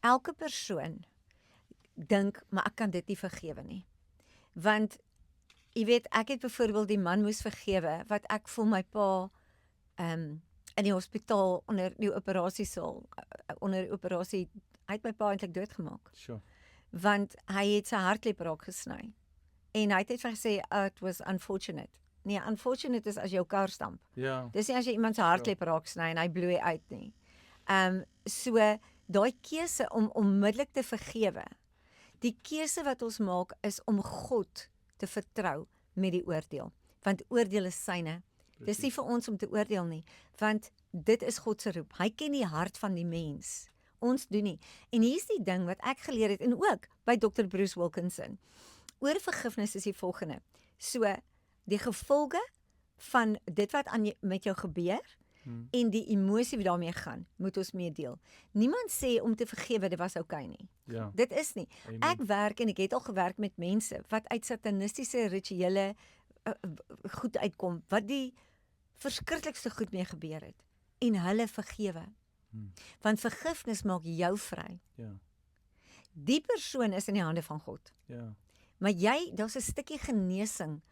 elke persoon dink, maar ek kan dit nie vergewe nie. Want, jy weet, ek het byvoorbeeld die man moes vergewe, wat ek voel my pa, in die hospitaal, onder die operasiesaal, onder die operasie, hy het my pa eintlik doodgemaak. Sure. Want hy het sy hartklep raak gesny. En hy het net vir gesê, it was unfortunate. Nee, unfortunate is as jou kar stamp. Ja. Dis nie as jy iemand se hartklep raak sny en hy bloei uit nie. So daai keuse om onmiddellik te vergewe. Die keuse wat ons maak is om God te vertrou met die oordeel. Want oordeel is syne. Dis nie vir ons om te oordeel nie, want dit is God se roep. Hy ken die hart van die mens. Ons doen nie. En hier's die ding wat ek geleer het en ook by Dr. Bruce Wilkinson. Oor vergifnis is die volgende. So, die gevolge van dit wat met jou gebeur en die emosie wat daarmee gaan, moet ons meedeel. Niemand sê om te vergewe, dit was okay nie. Ja. Dit is nie. Amen. Ek werk en ek het al gewerk met mense wat uit satanistiese rituele goed uitkom, wat die verskriklikste goed mee gebeur het. En hulle vergewe. Want vergifnis maak jou vry. Ja. Die persoon is in die hande van God. Ja. Maar daar's 'n stukkie genesing